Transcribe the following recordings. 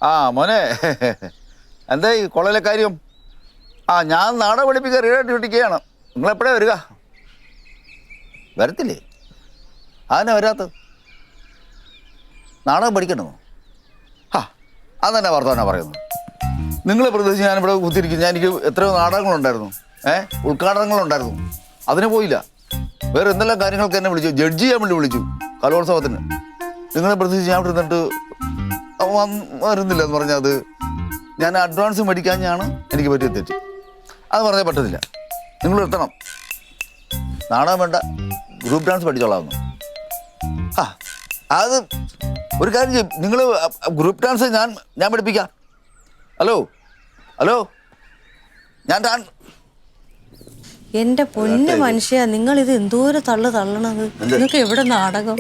ആ മോനെ, എന്തായി കോളേജിലെ കാര്യം? ഞാൻ നാടകം പഠിപ്പിക്കാൻ റീഡായിട്ട് ഡ്യൂട്ടിക്കുകയാണ്. നിങ്ങളെപ്പോഴേ വരിക? വരത്തില്ലേ? അതിനാ വരാത്തത്? നാടകം പഠിക്കണമെന്നോ? അതെന്നെ വർത്തമാനം പറയുന്നു. നിങ്ങളെ പ്രത്യേകിച്ച് ഞാനിവിടെ കുത്തിരിക്കുന്നു. എനിക്ക് എത്രയോ നാടകങ്ങളുണ്ടായിരുന്നു, ഉദ്ഘാടനങ്ങളുണ്ടായിരുന്നു. അതിന് പോയില്ല. വേറെ എന്തെല്ലാം കാര്യങ്ങൾക്ക് എന്നെ വിളിച്ചു, ജഡ്ജ് ചെയ്യാൻ വേണ്ടി വിളിച്ചു കലോത്സവത്തിന്. നിങ്ങളെ പ്രത്യേകിച്ച് ഞാൻ ഇവിടെ നിന്നിട്ട് വരുന്നില്ല എന്ന് പറഞ്ഞാൽ അത് ഞാൻ അഡ്വാൻസ് മേടിക്കാഞ്ഞാണ് എനിക്ക് പറ്റിയ തെറ്റ്. അത് പറഞ്ഞാൽ പറ്റത്തില്ല. നിങ്ങൾ എത്തണം. നാടകം വേണ്ട, ഗ്രൂപ്പ് ഡാൻസ് പഠിച്ചോളാമെന്ന്. അത് ഒരു കാര്യം ചെയ്യും, നിങ്ങൾ ഗ്രൂപ്പ് ഡാൻസ് ഞാൻ പഠിപ്പിക്കാം. ഹലോ ഞാൻ എന്റെ പൊന്നു മനുഷ്യ, നിങ്ങൾ ഇത് എന്തോരം തള്ളണത്? നിങ്ങൾക്ക് എവിടെ നാടകം?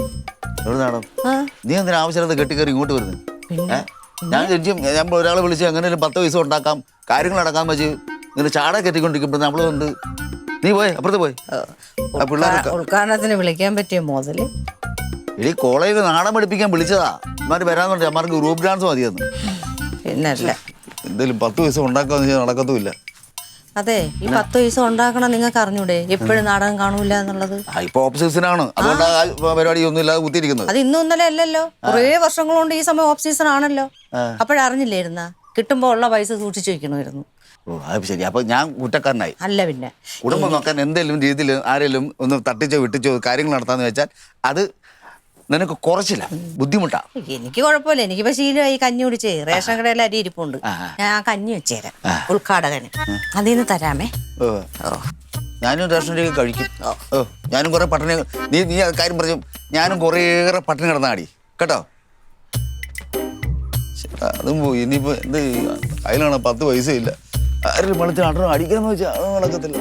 നീ എന്തിനാ ആവശ്യമില്ലാതെ കെട്ടിക്കയറി ഇങ്ങോട്ട് വരുന്നത്? ഞാൻ ഒരാളെ വിളിച്ച് എങ്ങനെയും 10 പൈസ ഉണ്ടാക്കാം, കാര്യങ്ങൾ നടക്കാൻ വെച്ച് ഇങ്ങനെ ചാട കെട്ടിക്കൊണ്ടിരിക്കുമ്പോൾ നമ്മള് കൊണ്ട് നീ പോയി അപ്പുറത്ത് പോയി. ഉദ്ഘാടനത്തിന് വിളിക്കാൻ പറ്റിയ മുതല് ഈ കോളേജിൽ നാടകം പഠിപ്പിക്കാൻ വിളിച്ചതാ. അമ്മമാര് വരാന്നുണ്ട്. അമ്മമാർക്ക് ഗ്രൂപ്പ് ഡാൻസ് മതിയെന്ന്. പിന്നല്ല എന്തായാലും 10 പൈസ ഉണ്ടാക്കാന്ന് വെച്ചാൽ നടക്കത്തുമില്ല. അതെ, ഈ 10 പൈസ ഉണ്ടാക്കണം നിങ്ങൾക്ക് അറിഞ്ഞൂടെ? എപ്പോഴും നാടകം കാണൂല എന്നുള്ളത്. ഇപ്പൊ ഓഫ് സീസണാണ്, അതുകൊണ്ട് പരിപാടി ഒന്നും ഇല്ലാതെ കുത്തിയിരിക്കുന്നത്. അത് ഇന്നും ഇന്നലെ അല്ലല്ലോ, കുറേ വർഷങ്ങൾ കൊണ്ട് ഈ സമയം ഓഫ് സീസൺ ആണല്ലോ. അപ്പോഴറിഞ്ഞില്ലായിരുന്ന കിട്ടുമ്പോ ഉള്ള പൈസ സൂക്ഷിച്ചു വെക്കണമായിരുന്നു. അത് ശരി. അപ്പൊ ഞാൻ കുറ്റക്കാരനായി. അല്ല പിന്നെ കുടുംബം നോക്കാൻ എന്തെങ്കിലും രീതിയിൽ ആരെങ്കിലും ഒന്ന് തട്ടിച്ചോ വിട്ടിച്ചോ കാര്യങ്ങൾ നടത്താന്ന് വെച്ചാൽ അത് നിനക്ക് കുറച്ചില്ല, ബുദ്ധിമുട്ടാ. എനിക്ക് കുഴപ്പമില്ല, എനിക്കിപ്പോ ശീലമായി. കഞ്ഞി കുടിച്ചേ റേഷൻ കടയിൽ അരി ഇരിപ്പുണ്ട്, ഞാൻ കഞ്ഞി വെച്ചേരാം ഉദ്ഘാടകന്. അതിന്ന് തരാമേ. ഞാനും റേഷൻ അരി കഴിക്കും. ഞാനും കുറെ പട്ടിണി, നീ കാര്യം പറഞ്ഞു, ഞാനും കുറേയേറെ പട്ടിണി കിടന്നാടി കേട്ടോ. അതും പോയി. ഇനിയിപ്പോ എന്ത് കയ്യിലാണ് 10 പൈസ ഇല്ല. ആരും പണത്തിന് അടണം അടിക്കാന്ന് വെച്ചാൽ അത് നടക്കത്തില്ല.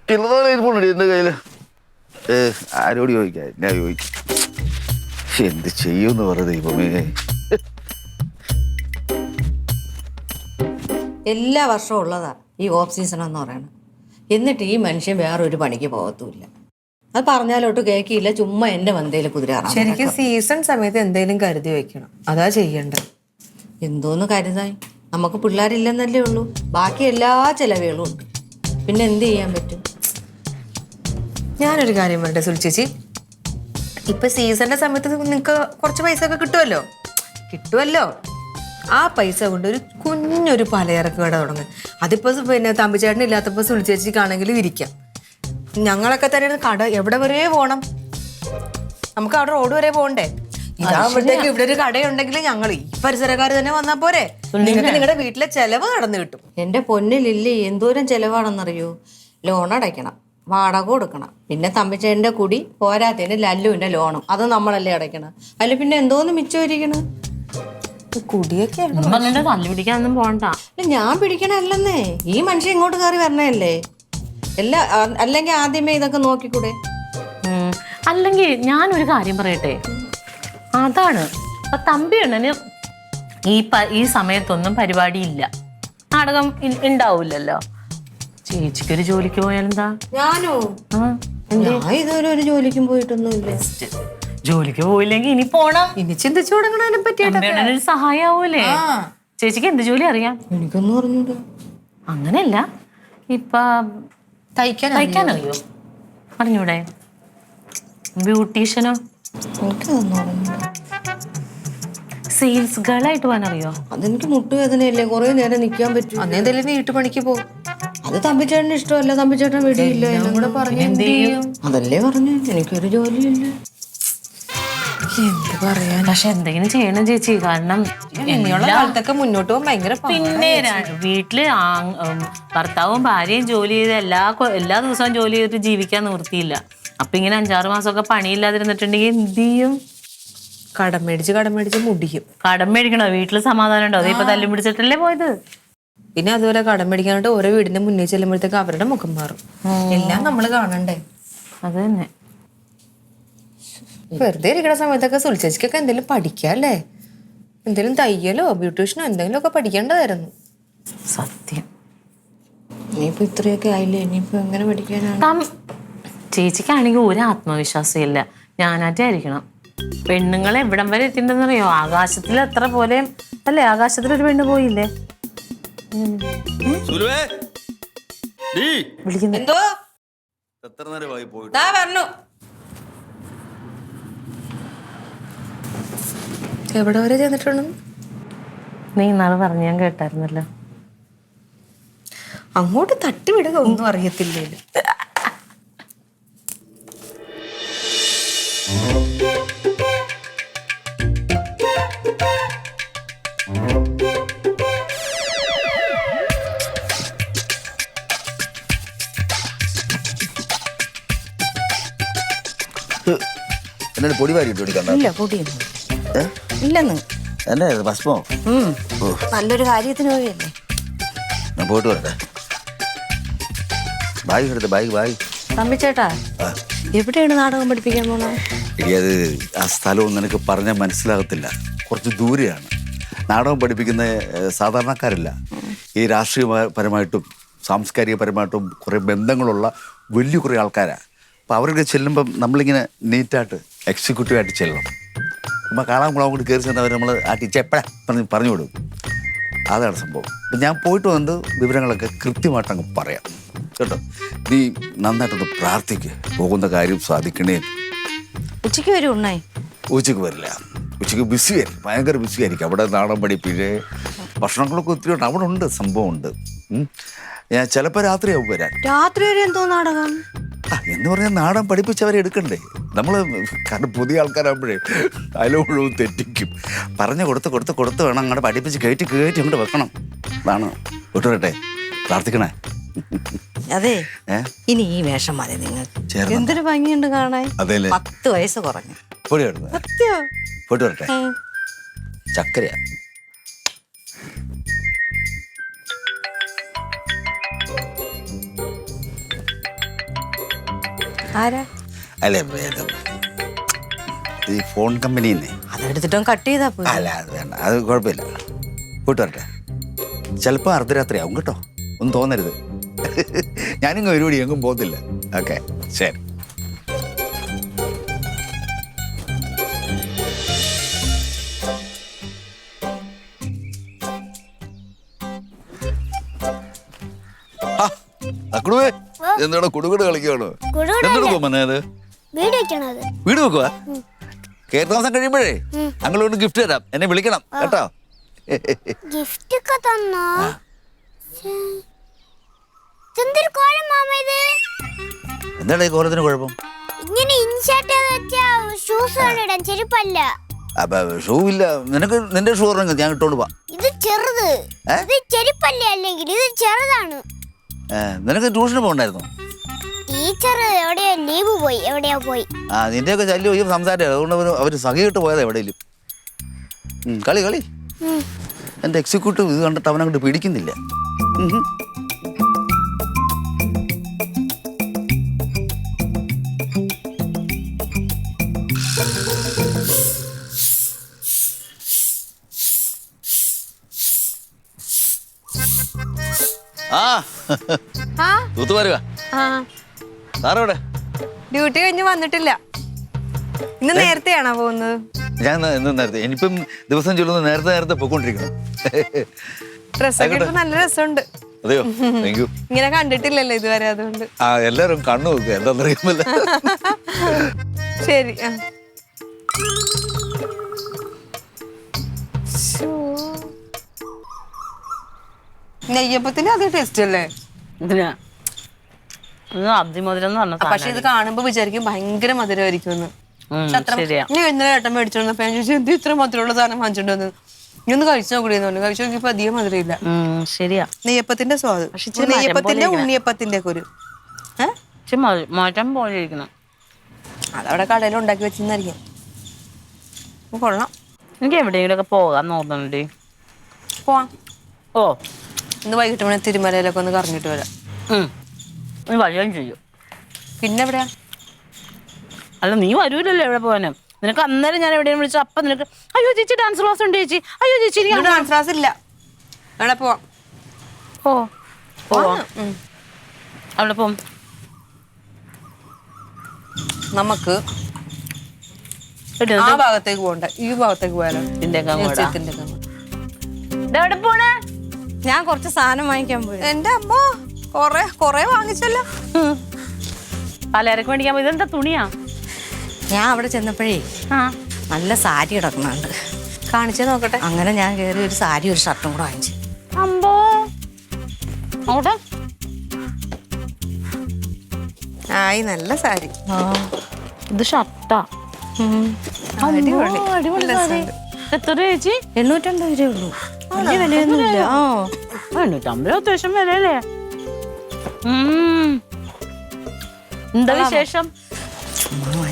ഇരിപ്പുണ്ടടി എന്റെ കയ്യില്. ആരോട് ചോദിക്കാം? ഞാൻ ചോദിക്കും. എന്ത് ചെയ്യൂന്ന് പറ ദൈവമേ. എല്ലാ വർഷവും ഉള്ളതാ ഈ ഓഫ് സീസൺ എന്ന് പറയണത്. എന്നിട്ട് ഈ മനുഷ്യൻ വേറൊരു പണിക്ക് പോകത്തുമില്ല. അത് പറഞ്ഞാലോട്ട് കേൾക്കില്ല, ചുമ്മാ എന്റെ വന്തയില് കുതിരാറാം. ശരിക്കും സീസൺ സമയത്ത് എന്തെങ്കിലും കരുതി വെക്കണം, അതാ ചെയ്യണ്ടത്. എന്തോന്ന് കരുതായി? നമുക്ക് പിള്ളേരില്ലെന്നല്ലേ ഉള്ളൂ, ബാക്കി എല്ലാ ചെലവുകളും ഉണ്ട്. പിന്നെ എന്ത് ചെയ്യാൻ പറ്റും? ഞാനൊരു കാര്യം പറയട്ടെ സുൽ ചേച്ചി, ഇപ്പൊ സീസണിന്റെ സമയത്ത് നിങ്ങക്ക് കുറച്ച് പൈസ ഒക്കെ കിട്ടുമല്ലോ. ആ പൈസ കൊണ്ട് ഒരു കുഞ്ഞൊരു പലചരക്ക് കട തുടങ്ങും. അതിപ്പോ പിന്നെ തമ്പിച്ചേട്ടൻ ഇല്ലാത്തപ്പോ സുൽ ചേച്ചിക്കാണെങ്കിലും ഇരിക്കാം. ഞങ്ങളൊക്കെ തന്നെ കട എവിടെ വരെ പോണം? നമുക്ക് അവിടെ റോഡ് വരെ പോകണ്ടേ? ഇതാകുമ്പോഴത്തേക്ക് ഇവിടെ ഒരു കടയുണ്ടെങ്കിൽ ഞങ്ങൾ ഈ പരിസരക്കാർ തന്നെ വന്നാ പോരെ? നിങ്ങൾക്ക് നിങ്ങളുടെ വീട്ടിലെ ചെലവ് നടന്നു കിട്ടും. എന്റെ പൊന്നിലില്ലേ, എന്തോരം ചെലവാണെന്നറിയോ? ലോൺ അടയ്ക്കണം, വാടക കൊടുക്കണം, പിന്നെ തമ്പിച്ചേട്ടന്റെ കുടി പോരാത്തതിന് ലല്ലുവിന്റെ ലോണും അത് നമ്മളല്ലേ അടയ്ക്കണം. അല്ല പിന്നെ എന്തോന്ന് മിച്ചം കുടിയൊക്കെ തല്ലു പിടിക്കാനൊന്നും പോകണ്ട. ഞാൻ പിടിക്കണല്ലെന്നേ, ഈ മനുഷ്യൻ ഇങ്ങോട്ട് കയറി വരണല്ലേ എല്ലാ. അല്ലെങ്കിൽ ആദ്യമേ ഇതൊക്കെ നോക്കിക്കൂടെ? അല്ലെങ്കിൽ ഞാനൊരു കാര്യം പറയട്ടെ, അതാണ് ഇപ്പൊ തമ്പിയണ്ണന് ഈ സമയത്തൊന്നും പരിപാടിയില്ല, നാടകം ഉണ്ടാവൂലല്ലോ. ചേച്ചിക്കൊരു ജോലിക്ക് പോയാലെന്താ? ഞാനോ? ഞാൻ ഇതുവരെ ഒരു ജോലിക്കും പോയിട്ടൊന്നുമില്ല. ജോലിക്ക് പോയില്ലെങ്കിൽ ഇനി പോണം, ഇനി ചിന്തിച്ചു തുടങ്ങണതിനെ പറ്റിയിട്ട് സഹായാവൂലേ? ചേച്ചിക്ക് എന്ത് ജോലി അറിയാം? എനിക്കൊന്നും അറിഞ്ഞൂടാ. അങ്ങനെയല്ല, ഇപ്പൊ തയ്ക്കാനറിയോ? അറിഞ്ഞൂടെ? ബ്യൂട്ടീഷ്യനോ? സെയിൽസ് ഗേളായിട്ട് പോകാനറിയോ? അതെനിക്ക് മുട്ടുവേദനയല്ലേ, കുറെ നേരം നിൽക്കാൻ പറ്റും. അന്നേന്തെങ്കിലും വീട്ടുപണിക്ക് പോകും. അത് തമ്പിച്ചേട്ടന് ഇഷ്ടമല്ല, തമ്പിച്ചേട്ടൻ വീടിയില്ല. അതല്ലേ പറഞ്ഞു, എനിക്കൊരു ജോലിയില്ല. എന്ത് പറയാൻ? പക്ഷെ എന്തെങ്കിലും ചെയ്യണം ചേച്ചി, കാരണം കാലത്തൊക്കെ മുന്നോട്ട് പോകാൻ ഭയങ്കര. പിന്നെ വീട്ടില് ഭർത്താവും ഭാര്യയും ജോലി ചെയ്ത് എല്ലാ ദിവസവും ജോലി ചെയ്തിട്ട് ജീവിക്കാൻ നിവൃത്തിയില്ല. അപ്പൊ ഇങ്ങനെ 5-6 മാസമൊക്കെ പണിയില്ലാതിരുന്നിട്ടുണ്ടെങ്കിൽ എന്ത് ചെയ്യും? കടം മേടിച്ച് മുടിക്കും. കടം മേടിക്കണോ? വീട്ടില് സമാധാനം ഉണ്ടോ? അതേ ഇപ്പൊ തല്ലും പിടിച്ചിട്ടല്ലേ പോയത്. പിന്നെ അതുപോലെ കടം മേടിക്കാനായിട്ട് ഓരോ വീടിന്റെ മുന്നിൽ ചെല്ലുമ്പോഴത്തേക്ക് അവരുടെ മുഖം മാറും. എല്ലാം നമ്മള് കാണണ്ടേ? അത് തന്നെ. വെറുതെ ഇരിക്കുന്ന സമയത്തൊക്കെ സുൽ ചേച്ചിക്കൊക്കെ എന്തെങ്കിലും പഠിക്കാല്ലേ? എന്തെങ്കിലും തയ്യലോ ബ്യൂട്ടീഷ്യനോ എന്തെങ്കിലും ഒക്കെ പഠിക്കേണ്ടതായിരുന്നു. സത്യം. ഇനിയിപ്പോ ഇത്രയൊക്കെ ആയില്ലേ, ഇനിയിപ്പോ എങ്ങനെ പഠിക്കാനാണ്? ചേച്ചിക്കാണെങ്കിൽ ഒരു ആത്മവിശ്വാസം ഇല്ല. ഞാനായിട്ടായിരിക്കണം. പെണ്ണുങ്ങൾ എവിടം വരെ എത്തിണ്ടെന്നറിയോ? ആകാശത്തിൽ എത്ര പോലെ അല്ലേ? ആകാശത്തിലൊരു പെണ്ണ് പോയില്ലേ? വിളിക്കുന്നു. എന്തോ എത്ര നേരമായി പോയിട്ട്? ദാ പറഞ്ഞു. എവിടെ വരെ ചെന്നിട്ടുള്ളൂ? നീ ഇന്നാള് പറഞ്ഞു, ഞാൻ കേട്ടായിരുന്നല്ലോ. അങ്ങോട്ട് തട്ടിവിടുക ഒന്നും അറിയത്തില്ലേ. എന്നോട് പൊടി വാരി ഇട്ട് കൊടുക്കണ്ട. ഇല്ല പൊടിയൊന്നും ഇല്ലെന്ന്. എന്നെ ഭസ്മോ? നല്ലൊരു കാര്യത്തിന് പോയല്ലേ. ഞാൻ പോയിട്ട് വരട്ടെ. ബാഗ് എടുത്ത് ബാഗ്. തമ്പിച്ചേട്ടാ, എവിടെയാണ് നാടകം പഠിപ്പിക്കാൻ പോണത്? ഇനി അത് ആ സ്ഥലവും നിനക്ക് പറഞ്ഞാൽ മനസ്സിലാകത്തില്ല. കുറച്ച് ദൂരെയാണ്. നാടകം പഠിപ്പിക്കുന്ന സാധാരണക്കാരല്ല. ഈ രാഷ്ട്രീയപരമായിട്ടും സാംസ്കാരികപരമായിട്ടും കുറേ ബന്ധങ്ങളുള്ള വലിയ കുറേ ആൾക്കാരാണ്. അപ്പോൾ അവരൊക്കെ ചെല്ലുമ്പം നമ്മളിങ്ങനെ നീറ്റായിട്ട് എക്സിക്യൂട്ടീവായിട്ട് ചെല്ലണം. നമ്മൾ കാണാൻ കുളം കൂടി കയറി ചെന്നവർ നമ്മൾ ആ ടീച്ചർ എപ്പോഴാണ് പറഞ്ഞു വിടും. അതാണ് സംഭവം. അപ്പം ഞാൻ പോയിട്ട് വന്നിട്ട് വിവരങ്ങളൊക്കെ കൃത്യമായിട്ട് അങ്ങ് പറയാം കേട്ടോ. നീ നന്നായിട്ടൊന്ന് പ്രാർത്ഥിക്കുക, പോകുന്ന കാര്യം സാധിക്കണേ. ഉച്ചയ്ക്ക് വരും ഉണ്ണായി? ഉച്ചയ്ക്ക് വരില്ല. ഉച്ചയ്ക്ക് ബിസി ആയിരിക്കും, ഭയങ്കര ബിസി ആയിരിക്കും. അവിടെ നാടൻ പഠിപ്പിച്ച് ഭക്ഷണങ്ങളൊക്കെ ഒത്തിരി ഉണ്ട്, അവിടെ ഉണ്ട്, സംഭവമുണ്ട്. ഞാൻ ചിലപ്പോൾ രാത്രിയാവും വരാൻ. രാത്രി വരെ എന്തോ നാടകം? എന്ന് പറഞ്ഞാൽ നാടൻ പഠിപ്പിച്ചവരെ എടുക്കണ്ടേ നമ്മൾ? കാരണം പുതിയ ആൾക്കാരാകുമ്പോഴേ അതിലോഴും തെറ്റിക്കും. പറഞ്ഞു കൊടുത്ത് വേണം അങ്ങോട്ട് പഠിപ്പിച്ച് കയറ്റി അങ്ങോട്ട് വെക്കണം. അതാണ്. വിട്ടുവരട്ടെ, പ്രാർത്ഥിക്കണേ. അതെ, ഇനി ഈ വേഷം മതി നിങ്ങൾക്ക്. എന്തൊരു ഭംഗിയുണ്ട് കാണാൻ. 10 വയസ്സ് കുറഞ്ഞു. പോയിട്ട് വരട്ടെ. ചക്കരയാ. ആരാ? അല്ലേ, ഈ ഫോൺ കമ്പനിന്നേ. അതെടുത്തിട്ടും കട്ട് ചെയ്താ പോയി. അല്ല, അത് വേണ്ട, അത് കുഴപ്പമില്ല. പോയിട്ട് വരട്ടെ. ചിലപ്പോൾ അർദ്ധരാത്രിയാവും കേട്ടോ, ഒന്നും തോന്നരുത്. ഞാനിങ്ങ് ഒരുപടി എങ്ങും പോകുന്നില്ല. ഓക്കെ, ശരി. എന്താണോ കുടുകുട് കളിക്കുകയാണോ? എന്താണ് വീട് വെക്കുക? കയറി താമസം കഴിയുമ്പോഴേ ഞങ്ങളോട് ഗിഫ്റ്റ് തരാം. എന്നെ വിളിക്കണം കേട്ടോ. ഗിഫ്റ്റ് ഒക്കെ തന്നോ? എന്താണ് ഈ കോലത്തിന് കുഴപ്പം? ഇങ്ങനെ ഇൻഷർട്ട് വെച്ചാ ഷൂസ് ഇടാൻ ചെരുപ്പല്ല. അപ്പൊ ഷൂ ഇല്ല നിനക്ക്? നിന്റെ ഷൂ പറഞ്ഞ ഞാൻ ഇട്ടോണ്ട് പോവാ. ഇത് ചെറുത്, ഇത് ചെരുപ്പല്ലേ. അല്ലെങ്കിൽ ഇത് ചെറുതാണ്. നിനക്ക് ട്യൂഷന് പോകണ്ടായിരുന്നു? ടീച്ചർ എവിടെയോ ലീവ് പോയി, എവിടെയോ പോയി. നിന്റെയൊക്കെ ശല്യം ഈ സംസാരം. അതുകൊണ്ട് അവര് സഖിയിട്ട് പോയതാ എവിടെയും. കളി എന്റെ എക്സിക്യൂട്ടീവ് ഇത് കണ്ടിട്ട് അവനങ്ങോട്ട് പിടിക്കുന്നില്ല. ഡ്യൂട്ടി കഴിഞ്ഞ് വന്നിട്ടില്ല. ഇന്ന് നേരത്തെയാണോ പോകുന്നത്? ഞാൻ ഇന്ന് നേരത്തെ. ഇനിയിപ്പം ദിവസം ചൊല്ലുന്ന നേരത്തെ പോയിക്കൊണ്ടിരിക്കണം. ഡ്രസ്സൊക്കെ ഇട്ട് നല്ല രസമുണ്ട്. അതെയോ? Thank you. ഇങ്ങനെ കണ്ടിട്ടില്ലല്ലോ ഇതുവരെ, അതുകൊണ്ട്. എല്ലാരും കണ്ണു നോക്കുക എന്താന്നറിയുമല്ല. ശരി. നെയ്യപ്പത്തിന് അതേ ടേസ്റ്റ് അല്ലേ? പക്ഷെ ഇത് കാണുമ്പോ വിചാരിക്കും ഭയങ്കര മധുരമായിരിക്കും. നീ ഇന്നലെ ഏട്ടൻ മേടിച്ചു വന്നപ്പോ ഞാൻ ചോദിച്ചു എന്ത് ഇത്ര മധുരമുള്ള സാധനം വാങ്ങിച്ചിട്ട് വന്നത്. നീ ഒന്ന് കഴിച്ചു നോക്കൂടെന്ന്. കഴിച്ചു നോക്കിയപ്പോ അധികം മധുരമില്ല. ശരിയാ, നെയ്യപ്പത്തിന്റെ സ്വാദ്. നെയ്യപ്പത്തിന്റെ ഉണ്ണിയപ്പത്തിന്റെ ഒക്കെ ഒരു മാറ്റം പോലെ ഇരിക്കണം. അതവിടെ കടയിൽ ഉണ്ടാക്കി വെച്ചെന്നായിരിക്കും. കൊള്ളാം. എനിക്ക് എവിടെയെങ്കിലും ഒക്കെ പോകാൻ നോക്കുന്നുണ്ട്. പോവാം. ഓ, ഇന്ന് വൈകിട്ട് വേണേ തിരുമലയിലൊക്കെ ഒന്ന് കറങ്ങിട്ട് വരാം. വരികയും ചെയ്യും. പിന്നെ എവിടെയാ? അല്ല, നീ വരൂലല്ലോ എവിടെ പോകാനും. നിനക്ക് അന്നേരം ഞാൻ എവിടെയും വിളിച്ചു അപ്പൊ നിനക്ക് അയ്യോ ചേച്ചി ഡാൻസ് ക്ലാസ് ഉണ്ട് ചേച്ചി, അയ്യോ ചേച്ചി ഡാൻസ് ക്ലാസ് ഇല്ല, അവിടെ പോവാം. അവിടെ പോവും. നമുക്ക് ആ ഭാഗത്തേക്ക് പോകണ്ട, ഈ ഭാഗത്തേക്ക് പോയാലോ? എവിടെ പോണേ? ഞാൻ കുറച്ച് സാധനം വാങ്ങിക്കാൻ പോയി. എന്റെ അമ്മ കൊറേ വാങ്ങിച്ചല്ലോ. പലചരക്ക് മേടിക്കാൻ പോയി. ഇതെന്താ തുണിയാ? ഞാൻ അവിടെ ചെന്നപ്പോഴേ നല്ല സാരി കിടക്കുന്നുണ്ട്, കാണിച്ചേ നോക്കട്ടെ. അങ്ങനെ ഞാൻ കയറി ഒരു സാരി ഒരു ഷർട്ടും കൂടെ വാങ്ങിച്ചു. അമ്പോ നോട്ടെ. ആയി, നല്ല സാരി. ഇത് ഷർട്ടാ. അടിപൊളി. എത്ര ചേച്ചി? 850 രൂപയേ ഉള്ളൂ, വലിയ വിലയൊന്നുമില്ല. 850 അത്യാവശ്യം വിലയല്ലേ? എന്താ വിശേഷം?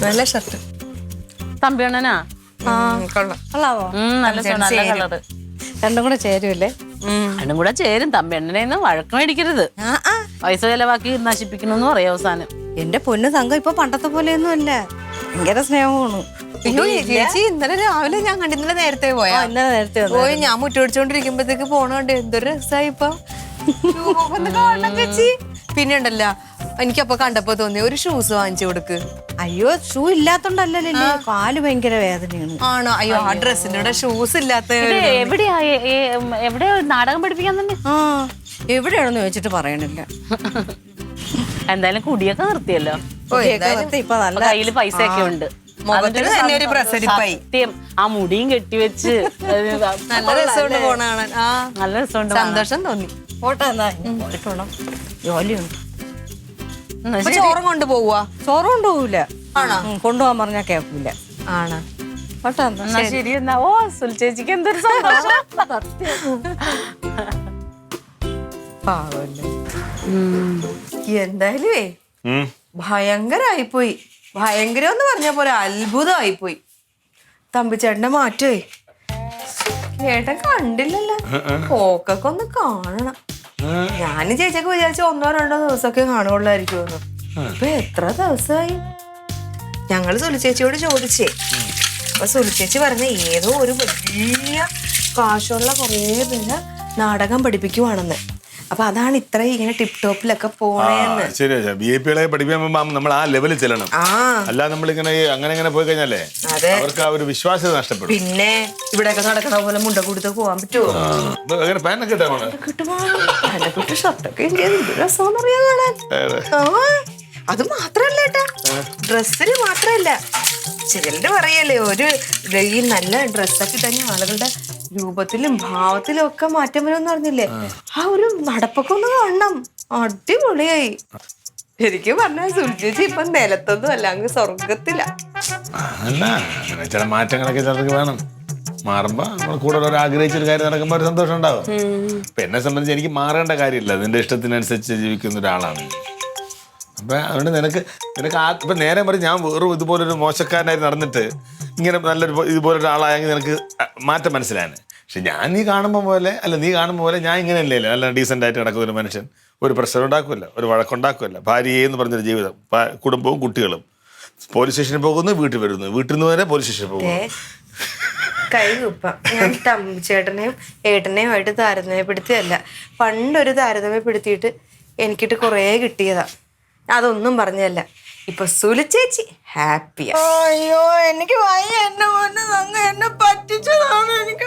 നല്ല ഷർട്ട്. തമ്പിയണ്ണനാ? കൊള്ളാം. കൊള്ളാവോ? നല്ല കളറ്. രണ്ടും കൂടെ ചേരുമല്ലേ? രണ്ടും കൂടെ ചേരും. തമ്പിയണ്ണനെ വഴക്ക് മേടിക്കരുത്. പൈസ ചെലവാക്കി നശിപ്പിക്കണമെന്ന് പറയാം അവസാനം. എന്റെ പൊന്നു തങ്കം ഇപ്പൊ പണ്ടത്തെ പോലെയൊന്നും അല്ല, ഭയങ്കര സ്നേഹമാണ്. അയ്യോ ചേച്ചി, ഇന്നലെ രാവിലെ ഞാൻ കണ്ടിന്നലെ നേരത്തെ പോയാ. ഇന്നലെ നേരത്തെ പോയി ഞാൻ മുറ്റടിച്ചോണ്ടിരിക്കുമ്പോഴത്തേക്ക് പോണോണ്ട് എന്തൊരു രസമായി ഇപ്പൊ. കാണണം ചേച്ചി. പിന്നെ ഉണ്ടല്ലോ, എനിക്കപ്പൊ കണ്ടപ്പോ തോന്നി ഒരു ഷൂസ് വാങ്ങിച്ചു കൊടുക്ക്. അയ്യോ, ഷൂ ഇല്ലാത്തോണ്ടല്ലേ, കാല് ഭയങ്കര വേദനയാണ്. ആണോ? അയ്യോ, ആ ഡ്രസ്സിന്റെ കൂടെ ഷൂസ് ഇല്ലാത്ത. എവിടെയാ നാടകം പഠിപ്പിക്കാൻ തന്നെ? എവിടെയാണെന്ന് ചോദിച്ചിട്ട് പറയണില്ല. എന്തായാലും കുടിയൊക്കെ നിർത്തിയല്ലോ. ഇപ്പൊ നല്ല കയ്യില് പൈസ ഒക്കെ ഉണ്ട്. മുഖത്തിന് തന്നെ ഒരു പ്രസരിപ്പായി. സത്യം. ആ മുടിയും കെട്ടിവെച്ച് നല്ല രസമുണ്ട് പോണ കാണാൻ. ആ, നല്ല രസമുണ്ട്. സന്തോഷം തോന്നി. ഫോട്ടോ എന്നാ കിട്ടണം, ജോലിയുണ്ട്. ചോറും കൊണ്ട് പോവാ? ചോറ് കൊണ്ടുപോകൂല. ആണോ? കൊണ്ടുപോകാൻ പറഞ്ഞാ കേൾക്കൂല. ആണോ? ഫോട്ടോ എന്നാ ശരി. എന്നാ ഓ സുൽ ചേച്ചിക്ക് എന്തൊരു സന്തോഷം. പാവല്ലേ. എന്തായാലുവേ ഭയങ്കരായിപ്പോയി. ഭയങ്കരം എന്ന് പറഞ്ഞ പോലെ അത്ഭുതമായിപ്പോയി. തമ്പിച്ചേട്ടന്റെ മാറ്റേ ചേട്ടൻ കണ്ടില്ലല്ലോ. പോക്കൊക്കെ ഒന്ന് കാണണം. ഞാനും ചേച്ചിയൊക്കെ വിചാരിച്ച 1-2 ദിവസമൊക്കെ കാണുള്ളായിരിക്കും. ഇപ്പൊ എത്ര ദിവസമായി? ഞങ്ങള് സുലിച്ചേച്ചിയോട് ചോദിച്ചേ, അപ്പൊ സുലിച്ചേച്ചി പറഞ്ഞ ഏതോ ഒരു വലിയ കാശുള്ള കുറേ പേര് നാടകം പഠിപ്പിക്കുവാണെന്ന്. അപ്പൊ അതാണ് ഇത്രയും ഇങ്ങനെ ടിപ് ടോപ്പിലൊക്കെ പോണേന്ന്. ശരിയാ, VIP പഠിപ്പിക്കാൻ നമ്മൾ ആ ലെവലിൽ ചെല്ലണം. അല്ലാതെ നമ്മളിങ്ങനെ അങ്ങനെ പോയി കഴിഞ്ഞാലേ അവർക്ക് ആ ഒരു വിശ്വാസ്യത നഷ്ടപ്പെടും. പിന്നെ ഇവിടെയൊക്കെ നടക്കണ പോലെ മുണ്ട കൊടുത്ത് പോവാൻ പറ്റുമോ? അങ്ങനെ പാനൊക്കെ കിട്ടുമോ? ഷർട്ടൊക്കെ രസമെന്നറിയാൻ കാണാൻ. അത് മാത്രല്ല ഏട്ടാ, ഡ്രസ്സിന് മാത്രല്ല, ചിലര് പറയല്ലേ ഒരു ഈ നല്ല ഡ്രസ്സൊക്കെ തന്നെ ആളുകളുടെ രൂപത്തിലും ഭാവത്തിലും ഒക്കെ മാറ്റം വരുമെന്ന് പറഞ്ഞില്ലേ, ആ ഒരു നടപ്പൊക്കെ ഒന്ന് കാണണം. അടിപൊളിയായി. ശരിക്കും പറഞ്ഞാൽ സുൽചേച്ചി ഇപ്പൊ നിലത്തൊന്നും അല്ല, അങ്ങ് സ്വർഗത്തില. അല്ല, അങ്ങനെ ചില മാറ്റങ്ങളൊക്കെ ചിലർക്ക് വേണം. മാറുമ്പോ നമ്മൾ കൂടെ ഒരു ആഗ്രഹിച്ചൊരു കാര്യം നടക്കുമ്പോൾ ഒരു സന്തോഷം ഉണ്ടാവും. ഇപ്പൊ എന്നെ സംബന്ധിച്ച് എനിക്ക് മാറേണ്ട കാര്യമില്ല, നിന്റെ ഇഷ്ടത്തിനനുസരിച്ച് ജീവിക്കുന്ന ഒരാളാണ്. അപ്പൊ അതുകൊണ്ട് നിനക്ക് ഇപ്പൊ നേരെ പറയും ഞാൻ വെറും ഇതുപോലൊരു മോശക്കാരനായി നടന്നിട്ട് ഇങ്ങനെ നല്ലൊരു ഇതുപോലെ ഒരാളായെങ്കിൽ നിനക്ക് മാറ്റം മനസ്സിലാണ്. പക്ഷെ ഞാൻ നീ കാണുമ്പോൾ പോലെ ഞാൻ ഇങ്ങനെ അല്ലല്ലോ, നല്ല ഡീസൻ്റ് ആയിട്ട് നടക്കുന്ന ഒരു മനുഷ്യൻ. ഒരു പ്രശ്നം ഉണ്ടാക്കുമല്ലോ, ഒരു വഴക്കുണ്ടാക്കുമല്ലോ. ഭാര്യയെ എന്ന് പറഞ്ഞൊരു ജീവിതം, കുടുംബവും കുട്ടികളും. പോലീസ് സ്റ്റേഷനിൽ പോകുന്നു, വീട്ടിൽ വരുന്നു, വീട്ടിൽ നിന്ന് വരെ പോലീസ് സ്റ്റേഷനിൽ പോകുന്നു. കൈ കുപ്പ. ഞാൻ ചേട്ടനെയും ഏട്ടനെയും ആയിട്ട് താരതമ്യപ്പെടുത്തിയല്ല, പണ്ടൊരു താരതമ്യപ്പെടുത്തിയിട്ട് എനിക്കിട്ട് കുറേ കിട്ടിയതാ. അതൊന്നും പറഞ്ഞല്ല. ഇപ്പൊ സുലിച്ചേച്ചി ഹാപ്പിയാ. അയ്യോ, എനിക്ക് വയ്യ. എന്നെ പറ്റിച്ചതാണ്. എനിക്ക്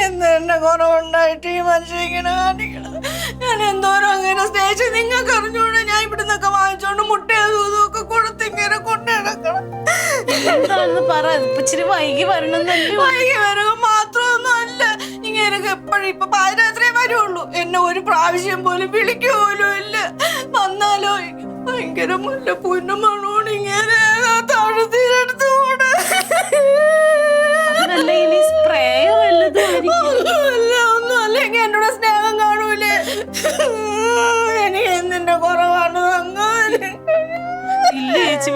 എന്നെ കുറവുണ്ടായിട്ട് ഈ മനുഷ്യൻ ഇങ്ങനെ കാണിക്കണം. ഞാൻ എന്തോരം അങ്ങനെ സ്നേഹിച്ചു നിങ്ങൾക്ക് അറിഞ്ഞോണ്ട് ഞാൻ ഇവിടുന്നൊക്കെ വാങ്ങിച്ചോണ്ട് മുട്ടയും ദൂതും ഒക്കെ കൊടുത്ത് ഇങ്ങനെ കൊണ്ടിടക്കണം. ഇച്ചിരി വൈകി വരണമെന്നല്ലേ? വൈകി വരിക മാത്രമൊന്നും അല്ല, ഇങ്ങനെയൊക്കെ എപ്പോഴും ഇപ്പൊ പാതിരാത്രേ വരുള്ളൂ. എന്നെ ഒരു പ്രാവശ്യം പോലും വിളിക്കുപോലും ഇല്ല. വന്നാലോ ഭയങ്കര മുല്ലപ്പൂവിന്റെ മണോട് ഇങ്ങനെ താഴത്തിനടുത്ത് കൂടെ ഒന്നും അല്ലെങ്കിൽ എന്നോട് സ്നേഹം കാണൂലേ? എനിക്ക് എന്തിന്റെ കുറവാണ് അങ്ങനെ.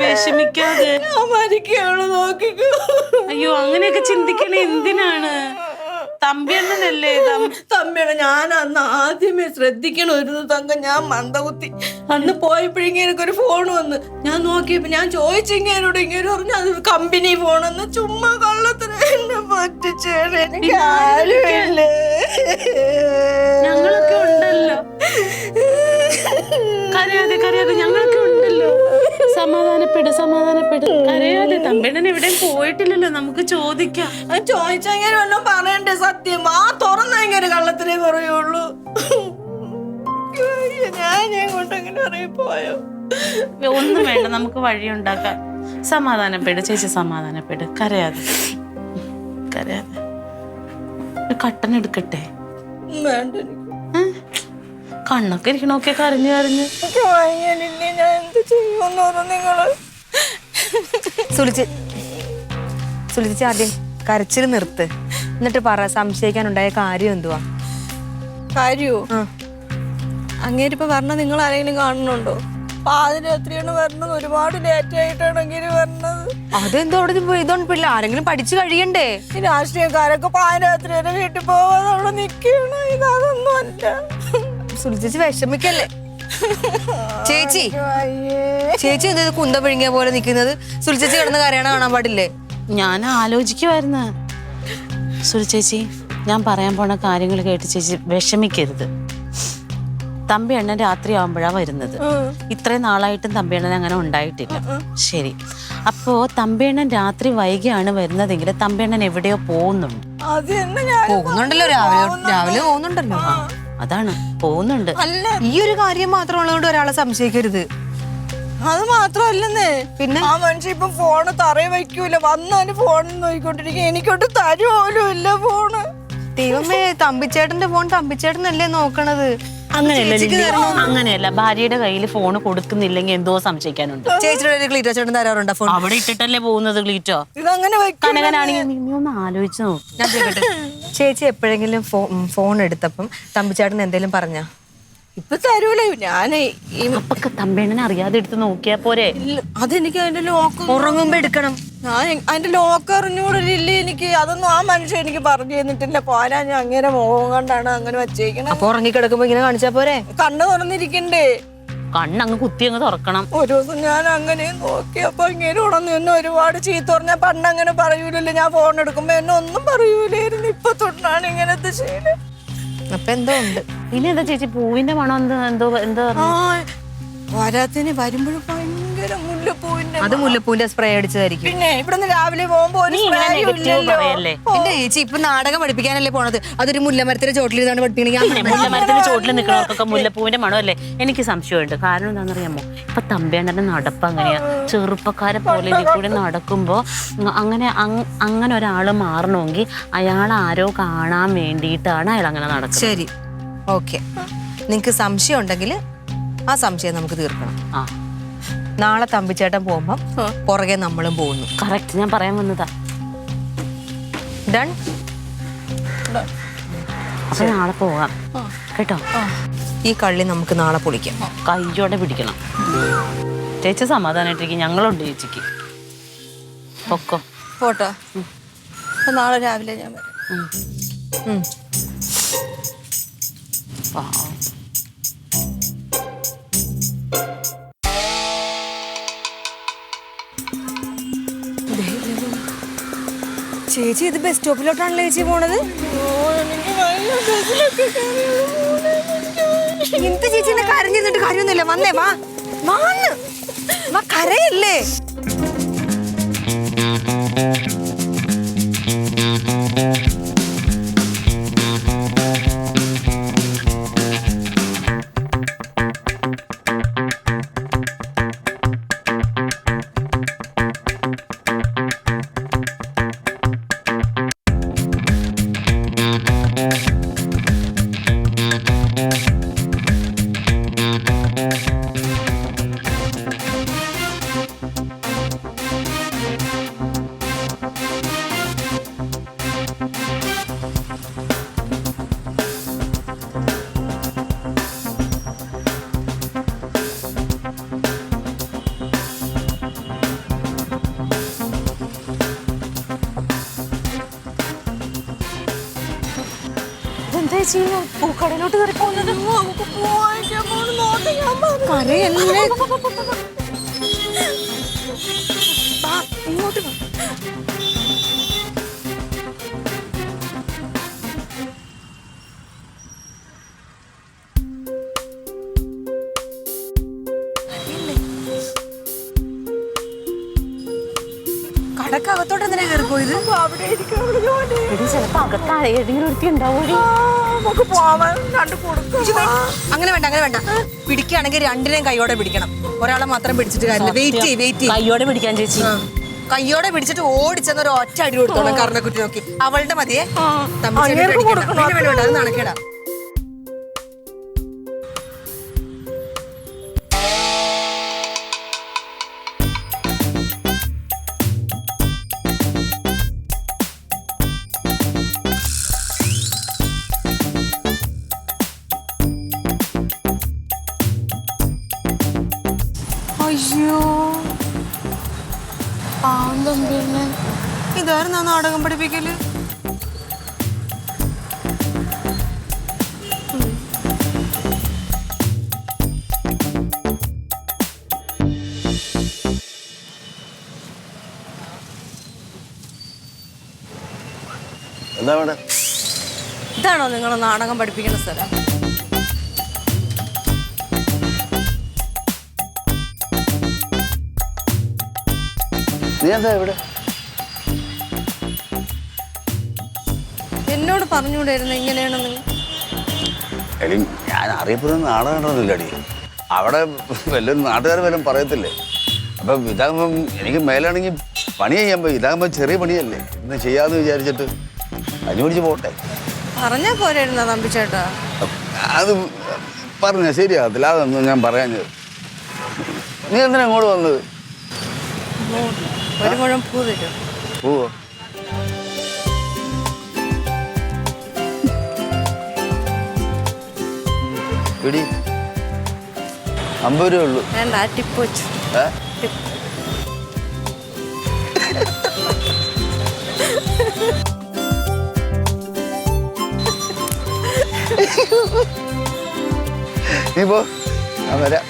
വിഷമിക്കാതെ മരിക്കാണ്, നോക്കിക്കോ. അയ്യോ, അങ്ങനെയൊക്കെ ചിന്തിക്കണേ എന്തിനാണ്? തമ്പിയണ്ണനല്ലേ? തമ്പിയാണ്. ഞാൻ അന്ന് ആദ്യമേ ശ്രദ്ധിക്കണമായിരുന്നു തങ്കം. ഞാൻ മന്ദകുത്തി. അന്ന് പോയപ്പോഴിങ്ങനെ എനിക്കൊരു ഫോൺ വന്ന് ഞാൻ നോക്കിയപ്പോ ഞാൻ ചോദിച്ചിങ്ങനോട് ഇങ്ങനെ പറഞ്ഞു അത് കമ്പനി ഫോണെന്ന്. ചുമ്മാ കള്ളത്തിന് എന്നെ പറ്റിച്ചേടെ. എനിക്ക് ആരുമില്ലേ, ഞങ്ങളൊക്കെ ഉണ്ടല്ലോ. കരയാതെ ഞങ്ങളൊക്കെ ഉണ്ട്. കരയാതെ തമ്പേണ്ണൻ എവിടെയും പോയിട്ടില്ലല്ലോ, നമുക്ക് ചോദിക്കാം. ചോദിച്ചെങ്ങനെ വല്ലതും പറയണ്ടേ? സത്യം ആ തുറന്നെങ്ങനെ കള്ളത്തിനേ പറയുള്ളൂ. ഞാൻ കൊണ്ടെങ്ങനെ അറിയിപ്പോയോ? ഒന്നും വേണ്ട, നമുക്ക് വഴിയുണ്ടാക്കാം. സമാധാനപ്പെട് ചേച്ചി, സമാധാനപ്പെട്. കരയാതെ കരയാതെ. കട്ടൻ എടുക്കട്ടെ? വേണ്ട, കണ്ണൊക്കെ ഇരിക്കണൊക്കെ കരഞ്ഞു കരഞ്ഞ്. ഞാൻ എന്ത് ചെയ്യുമെന്നോ നിങ്ങള്. സുലിച്ച് ആദ്യം കരച്ചിൽ നിർത്ത്, എന്നിട്ട് പറ സംശയിക്കാനുണ്ടായ കാര്യം എന്തുവാ? കാര്യോ? അങ്ങേരിപ്പോ പറഞ്ഞ നിങ്ങൾ ആരെങ്കിലും കാണുന്നുണ്ടോ? പാതിരാത്രിയാണ് വരണത്, ഒരുപാട് ലേറ്റ് ആയിട്ടാണ് അങ്ങനെ വരണത്. അതെന്തോ അവിടെ ഇതൊന്നും പിള്ള ആരെങ്കിലും പഠിച്ചു കഴിയണ്ടേ? ഈ രാഷ്ട്രീയക്കാരൊക്കെ പാതിരാത്രി വരെ വീട്ടിൽ പോവാതെ അവിടെ നിൽക്കണം. ഇതൊന്നും അല്ല. സുലിച്ച് വിഷമിക്കല്ലേ ചേച്ചി എന്ത് കുന്ത പിഴുങ്ങിയ പോലെ നിൽക്കുന്നത്? സുലിച്ചേച്ചി കിടന്ന് കരയണ കാണാൻ പാടില്ലേ? ഞാൻ ആലോചിക്കുമായിരുന്നു. സുരി ചേച്ചി, ഞാൻ പറയാൻ പോണ കാര്യങ്ങൾ കേട്ട് ചേച്ചി വിഷമിക്കരുത്. തമ്പി അണ്ണൻ രാത്രി ആവുമ്പോഴാണ് വരുന്നത്. ഇത്രയും നാളായിട്ടും തമ്പി അണ്ണൻ അങ്ങനെ ഉണ്ടായിട്ടില്ല. ശരി, അപ്പോ തമ്പി അണ്ണൻ രാത്രി വൈകിയാണ് വരുന്നതെങ്കിൽ തമ്പി അണ്ണൻ എവിടെയോ പോകുന്നുണ്ട്. പോകുന്നുണ്ടല്ലോ, രാവിലെ പോകുന്നുണ്ടല്ലോ. അതാണ്, പോകുന്നുണ്ട്. ഈ ഒരു കാര്യം മാത്രമുള്ളതുകൊണ്ട് ഒരാളെ സംശയിക്കരുത്. അത് മാത്രല്ലെന്നേ, പിന്നെ ആ മനുഷ്യ ഇപ്പൊ ഫോണ് തറയെ വയ്ക്കൂല, വന്നാലും ഫോണിൽ നോക്കിക്കൊണ്ടിരിക്കും. എനിക്കൊട്ട് തരുമോലും ഇല്ല ഫോണ്. ദൈവമേ, തമ്പിച്ചേട്ടന്റെ ഫോൺ തമ്പിച്ചേട്ടനല്ലേ നോക്കണത്? അങ്ങനെയല്ല, ഭാര്യയുടെ കയ്യിൽ ഫോൺ കൊടുക്കുന്നില്ലെങ്കിൽ എന്തോ സംശയിക്കാനുണ്ട്. ചേച്ചിയുടെ ക്ലീറ്റോ ചേട്ടൻ തരാറുണ്ടോ ഫോൺ? അവിടെ ഇട്ടിട്ടല്ലേ പോകുന്നത് ക്ലീറ്റോ. ഇതങ്ങനെ കനകനാണെങ്കിൽ നീ ഒന്ന് ആലോചിച്ച് നോക്ക്. ഞാൻ ചോദിക്കട്ടെ, ചേച്ചി എപ്പോഴെങ്കിലും ഫോൺ എടുത്തപ്പം തമ്പിച്ചേട്ടൻ എന്തേലും പറഞ്ഞ? ഇപ്പൊ തരൂല. ഞാനേ അപ്പൊക്കെ തമ്പേണ്ണനെ അറിയാതെ എടുത്ത് നോക്കിയാ പോരെ? അതെനിക്ക് അതിന്റെ ലോക്ക് ഉറങ്ങുമ്പോ എടുക്കണം. ഞാൻ അതിന്റെ ലോക്ക് അറിഞ്ഞൂടില്ല എനിക്ക്. അതൊന്നും ആ മനുഷ്യൻ എനിക്ക് പറഞ്ഞു തന്നിട്ടില്ല. പോരാ, ഞാൻ അങ്ങനെ മോഹം കണ്ടാണ് അങ്ങനെ വച്ചേക്കണം. അപ്പൊ ഉറങ്ങിക്കിടക്കുമ്പോ ഇങ്ങനെ കാണിച്ചാ പോരെ? കണ്ണ് തുറന്നിരിക്കണ്ടേ? കണ്ണങ്ങ് കുത്തി അങ്ങ് തുറക്കണം. ഒരു ദിവസം ഞാൻ അങ്ങനെ നോക്കി, അപ്പൊ ഇങ്ങനെ ഉണർന്നു. എന്നെ ഒരുപാട് ചീത്ത പറഞ്ഞാൽ പണ്ട് അങ്ങനെ പറയൂലല്ലോ. ഞാൻ ഫോൺ എടുക്കുമ്പോ എന്നെ ഒന്നും പറയൂലായിരുന്നു. ഇപ്പൊ തൊട്ടാണ് ഇങ്ങനത്തെ ശീലം. അപ്പൊ എന്തോ ഉണ്ട്. പിന്നെ എന്താ ചേച്ചി, പൂവിന്റെ മണം എന്തോ പോരാത്തിന് വരുമ്പോഴും ഭയങ്കര മുല്ലപ്പൂവിന്റെ. അത് മുല്ലപ്പൂവിന്റെ സ്പ്രേ അടിച്ചതായിരിക്കും. പിന്നെ ഇവിടുന്ന് രാവിലെ പോകുമ്പോ ഒരു സ്പ്രേയും ഇല്ലല്ലോ. എന്റെ ചേച്ചി ഇപ്പൊ നാടകം പഠിപ്പിക്കാനല്ലേ പോണത്? അതൊരു മുല്ലമരത്തിന്റെ ചോട്ടിലിരുന്നാണ് പഠിപ്പിക്കണെങ്കിൽ മുല്ലമരത്തിന്റെ ചോട്ടിൽ നിൽക്കുന്നവർക്കൊക്കെ മുല്ലപ്പൂവിന്റെ മണമല്ലേ? എനിക്ക് സംശയമുണ്ട്. കാരണം എന്താണെന്നറിയാമോ, ഇപ്പൊ തമ്പേണ്ണന്റെ നടപ്പ് അങ്ങനെയാ. ചെറുപ്പക്കാരെ പോലെ ഇതിൽ കൂടെ നടക്കുമ്പോ അങ്ങനെ ഒരാള് മാറണമെങ്കിൽ അയാൾ ആരോ കാണാൻ വേണ്ടിയിട്ടാണ് അയാൾ അങ്ങനെ നടക്കുന്നത്. ശരി, ഓക്കെ. നിങ്ങക്ക് സംശയം ഉണ്ടെങ്കിൽ ആ സംശയം നമുക്ക് തീർക്കണം. നാളെ തമ്പിച്ചേട്ടൻ പോകുമ്പോ പുറകെ നമ്മളും പോകുന്നു. കറക്റ്റ്, ഞാൻ പറയാൻ വന്നതാ. ഡൺ. അപ്പൊ നാളെ പോകാം കേട്ടോ. ഈ കള്ളി നമുക്ക് നാളെ പൊളിക്കാം. കയ്യോടെ പിടിക്കണം. ചേച്ചി സമാധാനായിട്ടിരിക്കും, ഞങ്ങളുണ്ട് ചേച്ചിക്ക്. പൊക്കോ പോട്ടോ. നാളെ രാവിലെ ഞാൻ വരാം. ചേച്ചി ഇത് ബസ് സ്റ്റോപ്പിലോട്ടാണല്ലോ ചേച്ചി പോണത്. എന്ത് ചേച്ചി എന്നെ കരഞ്ഞിട്ട് കാര്യമൊന്നുമില്ല. വന്നേ, വാ കരയല്ലേ. പൂക്കടയിലോട്ട് കയറി പോകുന്നത്. കരയല്ലേ. ഇങ്ങോട്ട് അതൊക്കെ അകത്തോട്ട് എന്തിനാ കയറി പോയത്? എടി ചിലപ്പോ അകത്താഴെ ഏതെങ്കിലും ഒരുത്തി ഉണ്ടാവും. അങ്ങനെ വേണ്ട, അങ്ങനെ വേണ്ട. പിടിക്കുകയാണെങ്കിൽ രണ്ടിനെയും കൈയോടെ പിടിക്കണം. ഒരാളെ മാത്രം പിടിച്ചിട്ട് കാര്യമില്ല. വെയിറ്റ് ചെയ്യ്. കയ്യോടെ പിടിക്കാൻ ചേച്ചി. കയ്യോടെ പിടിച്ചിട്ട് ഓടിച്ചെന്നൊരു ഒറ്റ അടി കൊടുത്തോളാം കർണക്കുറ്റി നോക്കി. അവളുടെ മതിയേ. വേണ്ട, അത് നടക്കേടാ. അയ്യോ, ഇതായിരുന്നു ആ നാടകം പഠിപ്പിക്കല്. എന്താ വേണ്ടേ? ഇതാണോ നിങ്ങൾ നാടകം പഠിപ്പിക്കുന്ന സ്ഥലം? നീ എന്താ ഇവിടെ? എന്നോട് പറഞ്ഞുകൂടായിരുന്നു ഇങ്ങനെയാണെന്ന്. എടി ഞാൻ അറിയപ്പെടുന്ന നാടകം കണ്ടൊന്നുമില്ലടി. അവിടെ വല്ലൊരു നാട്ടുകാർ വല്ലതും പറയത്തില്ലേ? അപ്പം ഇതാകുമ്പം എനിക്ക് മേലാണെങ്കിൽ പണി ചെയ്യാൻ പോയി. ഇതാകുമ്പോൾ ചെറിയ പണിയല്ലേ, ഇന്ന് ചെയ്യാമെന്ന് വിചാരിച്ചിട്ട് അന്വേഷിച്ച് പോട്ടെ. പറഞ്ഞാ പോരായിരുന്നോ തമ്പിച്ചേട്ടാ? അത് പറഞ്ഞ ശരിയാകത്തില്ല, അതൊന്നും ഞാൻ പറയാഞ്ഞത്. നീ എന്തിനാ ഇങ്ങോട്ട് വന്നത്? ഒരു മുഴം പൂ തരും. പോവോ? പിടി, 50 രൂപ ഉള്ളൂ. വേണ്ട, ടിപ്പ് വെച്ചു. നീ പോ, ഞാൻ വരാം.